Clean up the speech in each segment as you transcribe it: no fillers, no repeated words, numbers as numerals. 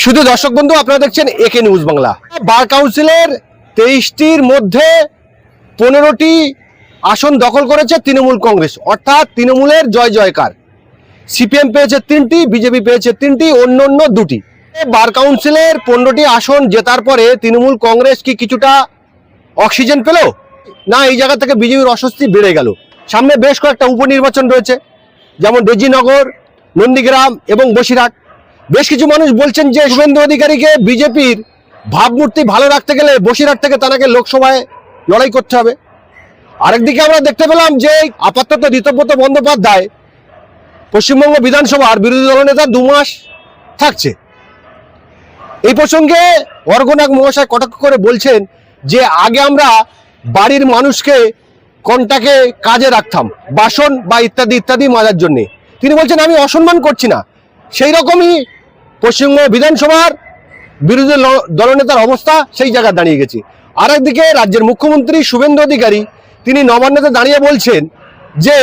শুধু দর্শক বন্ধু, আপনারা দেখছেন একে নিউজ বাংলা। বার কাউন্সিলের 23টির মধ্যে 15টি আসন দখল করেছে তৃণমূল কংগ্রেস, অর্থাৎ তৃণমূলের জয় জয়কার। সিপিএম পেয়েছে 3টি, বিজেপি পেয়েছে 3টি, অন্য 2টি। বার কাউন্সিলের 15টি আসন জেতার পরে তৃণমূল কংগ্রেস কি কিছুটা অক্সিজেন পেল না? এই জায়গা থেকে বিজেপির অস্বস্তি বেড়ে গেল। সামনে বেশ কয়েকটা উপনির্বাচন রয়েছে, যেমন রেজিনগর, নন্দীগ্রাম এবং বসিরহাট। বেশ কিছু মানুষ বলছেন যে শুভেন্দু অধিকারীকে বিজেপির ভাবমূর্তি ভালো রাখতে গেলে বসিরহাট থেকে তাকে লোকসভায় লড়াই করতে হবে। আরেকদিকে আমরা দেখতে পেলাম যে আপাতত ঋতব্রত বন্দ্যোপাধ্যায় পশ্চিমবঙ্গ বিধানসভার বিরোধী দলনেতা 2 মাস থাকছে। এই প্রসঙ্গে অর্ঘনাগ মহাশয় কটাক্ষ করে বলছেন যে আগে আমরা বাড়ির মানুষকে কন্টাকে কাজে রাখতাম, বাসন বা ইত্যাদি ইত্যাদি মাজার জন্য। তিনি বলছেন আমি অসম্মান করছি না। সেই রকমই পশ্চিমবঙ্গ বিধানসভার বিরোধী দলনেতার অবস্থা সেই জায়গায় দাঁড়িয়ে গেছে। আরেকদিকে রাজ্যের মুখ্যমন্ত্রী শুভেন্দু অধিকারী তিনি নবান্নতে দাঁড়িয়ে বলছেন যে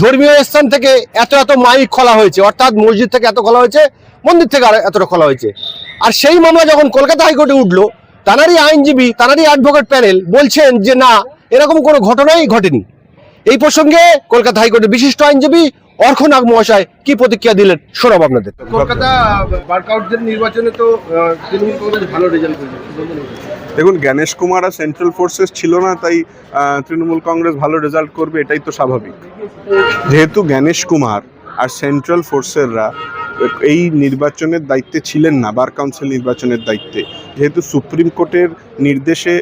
ধর্মীয় স্থান থেকে এত মাইক খোলা হয়েছে, অর্থাৎ মসজিদ থেকে এত খোলা হয়েছে, মন্দির থেকে এতটা খোলা হয়েছে। আর সেই মামলা যখন কলকাতা হাইকোর্টে উঠলো, তাঁরই আইনজীবী, তাঁরই অ্যাডভোকেট প্যানেল বলছেন যে না, এরকম কোনো ঘটনাই ঘটেনি। এই প্রসঙ্গে কলকাতা হাইকোর্টের বিশিষ্ট আইনজীবী অর্ঘনাগ মহাশয় কি প্রতিক্রিয়া দিলেন শোনাব আপনাদের। কলকাতা বার কাউন্সিল নির্বাচনে তো তৃণমূল কংগ্রেস ভালো রেজাল্ট করেছে। দেখুন, গণেশ কুমার আর সেন্ট্রাল ফোর্সেস ছিল না, তাই তৃণমূল কংগ্রেস ভালো রেজাল্ট করবে এটাই তো স্বাভাবিক। যেহেতু গণেশ কুমার আর সেন্ট্রাল ফোর্সেররা এই নির্বাচনের দায়িত্বে ছিলেন না, বার কাউন্সিল নির্বাচনের দায়িত্বে, যেহেতু সুপ্রিম কোর্টের নির্দেশে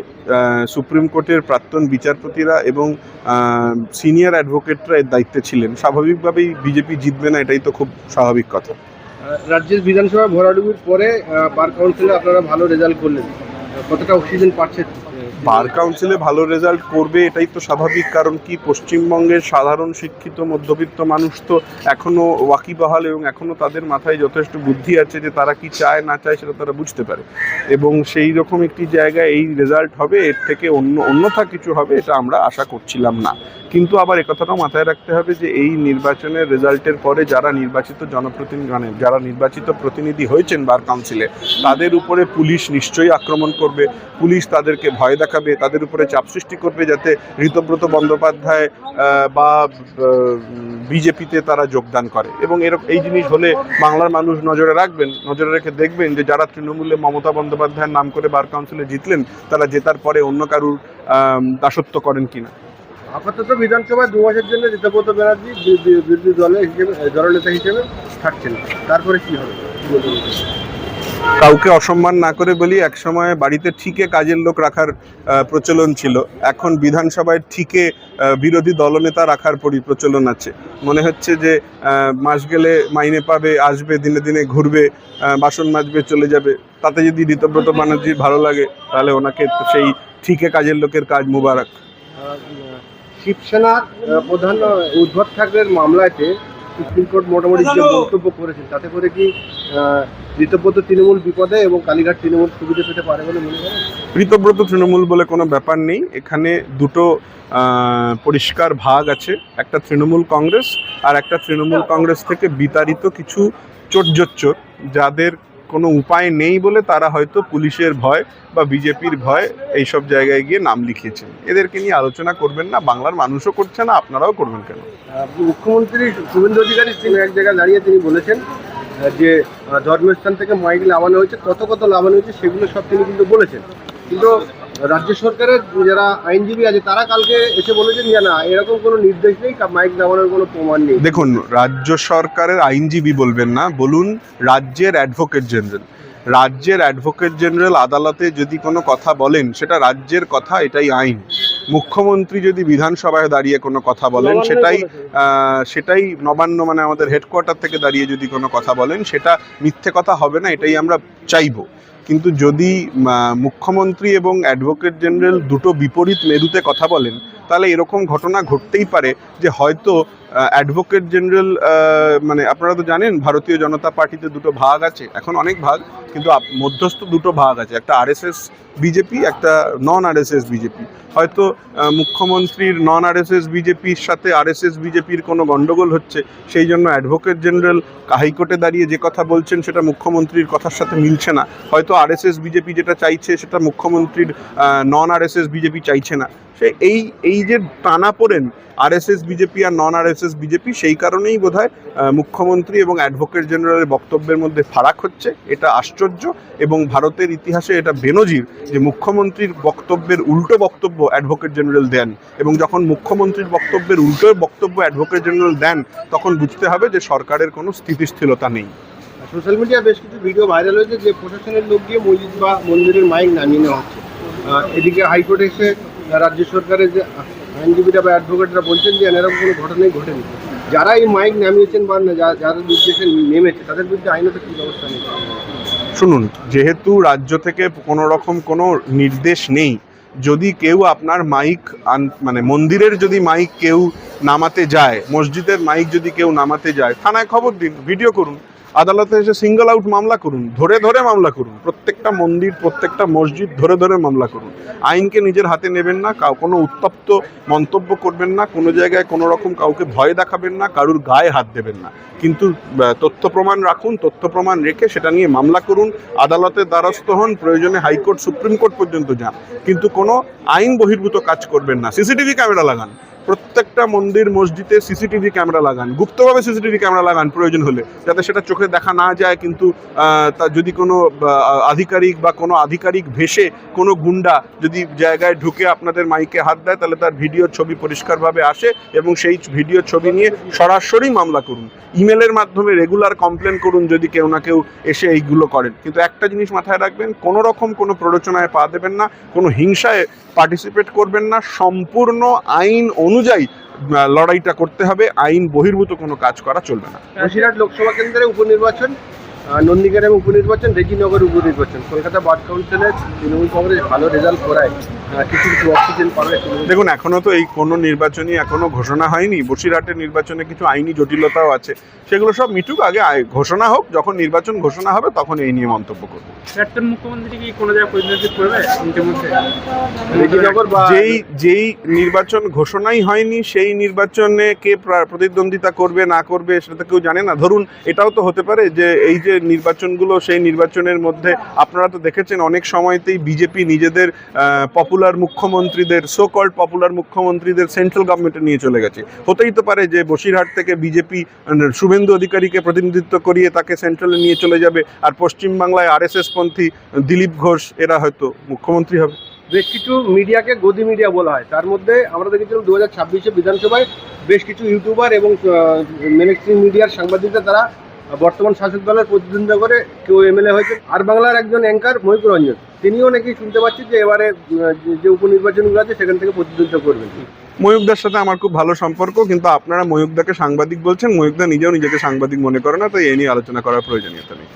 সুপ্রিম কোর্টের প্রাক্তন বিচারপতিরা এবং সিনিয়র অ্যাডভোকেটরা এর দায়িত্বে ছিলেন, স্বাভাবিকভাবেই বিজেপি জিতবে না, এটাই তো খুব স্বাভাবিক কথা। রাজ্যের বিধানসভা ভরাডুবির পরে বার কাউন্সিলে আপনারা ভালো রেজাল্ট করলেন, কতটা অক্সিজেন পাচ্ছেন? বার কাউন্সিলে ভালো রেজাল্ট করবে এটাই তো স্বাভাবিক, কারণ কি পশ্চিমবঙ্গের সাধারণ শিক্ষিত মধ্যবিত্ত মানুষ তো এখনও ওয়াকিবহাল এবং এখনও তাদের মাথায় যথেষ্ট বুদ্ধি আছে যে তারা কি চায় না চায় সেটা তারা বুঝতে পারে, এবং সেই রকম একটি জায়গায় এই রেজাল্ট হবে, এর থেকে অন্যথা কিছু হবে এটা আমরা আশা করছিলাম না। কিন্তু আবার একথাটাও মাথায় রাখতে হবে যে এই নির্বাচনের রেজাল্টের পরে যারা নির্বাচিত যারা নির্বাচিত প্রতিনিধি হয়েছেন বার কাউন্সিলে, তাদের উপরে পুলিশ নিশ্চয়ই আক্রমণ করবে, পুলিশ তাদেরকে ভয় দেখাবে, তাদের উপরে চাপ সৃষ্টি করবে যাতে ঋতব্রত বন্দ্যোপাধ্যায় বা বিজেপিতে তারা যোগদান করে। এবং এই জিনিস হলে বাংলার মানুষ নজরে রাখবেন, নজরে রেখে দেখবেন যে যারা তৃণমূলে মমতা বন্দ্যোপাধ্যায়ের নাম করে বার কাউন্সিলে জিতলেন, তারা জেতার পরে অন্য কারুর দাসত্ব করেন কিনা। আপাতত বিধানসভায় 2 মাসের জন্য ঋতব্রত ব্যানার্জি বিরোধী দলনেতা হিসেবে থাকছেন, তারপরে কি হবে? কাউকে অসম্মান না করে বলি, একসময় বাড়িতে ঠিকে কাজের লোক রাখার প্রচলন ছিল, এখন বিধানসভায় ঠিকে বিরোধী দলনেতা রাখার প্রচলন আছে। মনে হচ্ছে যে মাস গেলে মাইনে পাবে, আসবে, দিনে দিনে ঘুরবে, বাসন মাজবে, চলে যাবে। তাতে যদি ঋতব্রত ব্যানার্জির ভালো লাগে তাহলে ওনাকে সেই ঠিকে কাজের লোকের কাজ মুবারক। শিবসেনার প্রধান উদ্ধব ঠাকরের মামলাতে সুপ্রিম কোর্ট মোটামুটি যে বক্তব্য করেছেন, তাতে করে কি ঋতব্রত তৃণমূল বিপদে এবং কালীঘাট তৃণমূল সুবিধা পেতে পারে বলে মনে করেন? ঋতব্রত তৃণমূল বলে কোনো ব্যাপার নেই, এখানে দুটো পরিষ্কার ভাগ আছে, একটা তৃণমূল কংগ্রেস আর একটা তৃণমূল কংগ্রেস থেকে বিতাড়িত কিছু চোটজোচ্চোর, যাদের কোনো উপায় নেই বলে তারা হয়তো পুলিশের ভয় বা বিজেপির ভয় এইসব জায়গায় গিয়ে নাম লিখিয়েছেন। এদেরকে নিয়ে আলোচনা করবেন না, বাংলার মানুষও করছে না, আপনারাও করবেন কেন? মুখ্যমন্ত্রী শুভেন্দু অধিকারী তিনি এক জায়গায় দাঁড়িয়ে তিনি বলেছেন যে ধর্মস্থান থেকে মাইক লাগানো হয়েছে, কত লাগানো হয়েছে সেগুলো সব তিনি কিন্তু বলেছেন। কিন্তু রাজ্য সরকারের যারা আইনজীবী আছে তারা কালকে এসে বলেছেন যে না, এরকম কোনো নির্দেশ নেই, মাইক লাগানোর কোনো প্রমাণ নেই। দেখুন, রাজ্য সরকারের আইনজীবী বলবেন না, বলুন রাজ্যের অ্যাডভোকেট জেনারেল। রাজ্যের অ্যাডভোকেট জেনারেল আদালতে যদি কোনো কথা বলেন সেটা রাজ্যের কথা, এটাই আইন। মুখ্যমন্ত্রী যদি বিধানসভায় দাঁড়িয়ে কোনো কথা বলেন সেটাই নবান্ন মানে আমাদের হেডকোয়ার্টার থেকে দাঁড়িয়ে যদি কোনো কথা বলেন সেটা মিথ্যে কথা হবে না, এটাই আমরা চাইবো। কিন্তু যদি মুখ্যমন্ত্রী এবং অ্যাডভোকেট জেনারেল দুটো বিপরীত মেরুতে কথা বলেন, তাহলে এরকম ঘটনা ঘটতেই পারে যে হয়তো অ্যাডভোকেট জেনারেল, মানে আপনারা তো জানেন ভারতীয় জনতা পার্টিতে দুটো ভাগ আছে, এখন অনেক ভাগ, কিন্তু মধ্যস্থ দুটো ভাগ আছে, একটা আরএসএস বিজেপি, একটা নন আরএসএস বিজেপি। হয়তো মুখ্যমন্ত্রীর নন আরএসএস বিজেপির সাথে আরএসএস বিজেপির কোনো গণ্ডগোল হচ্ছে, সেই জন্য অ্যাডভোকেট জেনারেল হাইকোর্টে দাঁড়িয়ে যে কথা বলছেন সেটা মুখ্যমন্ত্রীর কথার সাথে মিলছে না। হয়তো আরএসএস বিজেপি যেটা চাইছে সেটা মুখ্যমন্ত্রীর নন আরএসএস বিজেপি চাইছে না। সে এই যে টানাপোড়েন আরএসএস বিজেপি আর নন আরএসএস বিজেপি, সেই কারণেই বোধহয় মুখ্যমন্ত্রী এবং অ্যাডভোকেট জেনারেলের বক্তব্যের মধ্যে ফারাক হচ্ছে। এটা আশ্চর্য এবং ভারতের ইতিহাসে এটা বেনজির যে মুখ্যমন্ত্রীর বক্তব্যের উল্টো বক্তব্য অ্যাডভোকেট জেনারেল দেন, এবং যখন মুখ্যমন্ত্রীর বক্তব্যের উল্টো বক্তব্য অ্যাডভোকেট জেনারেল দেন তখন বুঝতে হবে যে সরকারের কোনো স্থিতিশীলতা নেই। সোশ্যাল মিডিয়া বেশ কিছু ভিডিও ভাইরাল হয়েছে যে প্রশাসনের লোক দিয়ে মসজিদ বা মন্দিরের মাইক নামিয়ে নেওয়া হচ্ছে। এদিকে হাইকোর্টে এসে রাজ্য সরকারের যে আইনজীবীরা বা অ্যাডভোকেটরা বলছেন যে এরকম কোনো ঘটনাই ঘটেনি। যারা এই মাইক নামিয়েছেন বা যারা নির্দেশে নেমেছে তাদের বিরুদ্ধে আইনত কী ব্যবস্থা নেই? শুনুন, যেহেতু রাজ্য থেকে কোনো রকম কোনো নির্দেশ নেই, যদি কেউ আপনার মাইক মানে মন্দিরের যদি মাইক কেউ নামাতে যায়, মসজিদের মাইক যদি কেউ নামাতে যায়, থানায় খবর দিন, ভিডিও করুন, আদালতে এসে সিঙ্গল আউট মামলা করুন, ধরে ধরে মামলা করুন, প্রত্যেকটা মন্দির প্রত্যেকটা মসজিদ ধরে ধরে মামলা করুন। আইনকে নিজের হাতে নেবেন না, কোনো উত্তপ্ত মন্তব্য করবেন না, কোনো জায়গায় কোনো রকম কাউকে ভয় দেখাবেন না, কারুর গায়ে হাত দেবেন না, কিন্তু তথ্য প্রমাণ রাখুন, তথ্য প্রমাণ রেখে সেটা নিয়ে মামলা করুন, আদালতের দ্বারস্থ হন, প্রয়োজনে হাইকোর্ট সুপ্রিম কোর্ট পর্যন্ত যান, কিন্তু কোনো আইন বহির্ভূত কাজ করবেন না। সিসিটিভি ক্যামেরা লাগান, প্রত্যেকটা মন্দির মসজিদে সিসিটিভি ক্যামেরা লাগান, গুপ্তভাবে সিসিটিভি ক্যামেরা লাগান প্রয়োজন হলে, যাতে সেটা চোখে দেখা না যায়, কিন্তু তা যদি কোনো আধিকারিক বা কোনো আধিকারিক ভেসে কোনো গুন্ডা যদি জায়গায় ঢুকে আপনাদের মাইকে হাত দেয়, তাহলে তার ভিডিও ছবি পরিষ্কারভাবে আসে এবং সেই ভিডিও ছবি নিয়ে সরাসরি মামলা করুন। ইমেলের মাধ্যমে রেগুলার কমপ্লেন করুন যদি কেউ না কেউ এসে এইগুলো করেন, কিন্তু একটা জিনিস মাথায় রাখবেন, কোনো রকম কোনো প্ররোচনায় পা দেবেন না, কোনো হিংসায় পার্টিসিপেট করবেন না, সম্পূর্ণ আইন অনুযায়ী লড়াইটা করতে হবে, আইন বহির্ভূত কোনো কাজ করা চলবে না। বসিরহাট লোকসভা কেন্দ্রে উপনির্বাচন, নন্দীগ্রামে উপনির্বাচন, রেজিনগর উপনির্বাচন, কলকাতা বার কাউন্সিলের তৃণমূল কংগ্রেস ভালো রেজাল্ট করায় কিছু কিছু অক্সিজেন পাবে। দেখুন, এখনও তো এই কোনো নির্বাচনই এখনও ঘোষণা হয়নি। বসিরহাটের নির্বাচনে কিছু আইনি জটিলতাও আছে, সেগুলো সব মিটুক, আগে ঘোষণা হোক, যখন নির্বাচন ঘোষণা হবে তখন এই নিয়ে মন্তব্য করব। প্রাক্তন মুখ্যমন্ত্রী কি কোনো জায়গায় প্রতিনিধিত্ব করবে ইতিমধ্যে? রেজিনগর বা যেই নির্বাচন ঘোষণাই হয়নি সেই নির্বাচনে কে প্রতিদ্বন্দ্বিতা করবে না করবে সেটা তো কেউ জানে না। ধরুন, এটাও তো হতে পারে যে এই যে নির্বাচনগুলো, সেই নির্বাচনের মধ্যে আপনারা তো দেখেছেন অনেক সময়তেই বিজেপি নিজেদের পপুলার মুখ্যমন্ত্রীদের, সো কল্ড পপুলার মুখ্যমন্ত্রীদের সেন্ট্রাল গভর্নমেন্টে নিয়ে চলে গেছে। হতেই তো পারে যে বসিরহাট থেকে বিজেপি শুভেন্দু অধিকারীকে প্রতিনিধিত্ব করিয়ে তাকে সেন্ট্রালে নিয়ে চলে যাবে, আর পশ্চিমবাংলায় আরএসএস পন্থী দিলীপ ঘোষ এরা হয়তো মুখ্যমন্ত্রী হবে। বেশ কিছু মিডিয়াকে গদি মিডিয়া বলা হয়, তার মধ্যে আমরা দেখেছিলাম 2026 বিধানসভায় বেশ কিছু ইউটিউবার এবং মেনস্ট্রিম মিডিয়ার সাংবাদিকরা তারা বর্তমান শাসক দলের প্রতিদ্বন্দ্বিতা করে কেউ এমএলএ হয়েছে। আর বাংলার একজন অ্যাঙ্কার মহিপুর রঞ্জন, তিনিও নাকি শুনতে পাচ্ছি যে এবারে যে উপনির্বাচনগুলো আছে সেখান থেকে প্রতিদ্বন্দ্বিতা করবেন। ময়ূকদার সাথে আমার খুব ভালো সম্পর্ক, কিন্তু আপনারা ময়ূকদাকে সাংবাদিক বলছেন, ময়ূকদা নিজেও নিজেকে সাংবাদিক মনে করে না, তাই এ নিয়ে আলোচনা করার প্রয়োজনীয়তা নেই।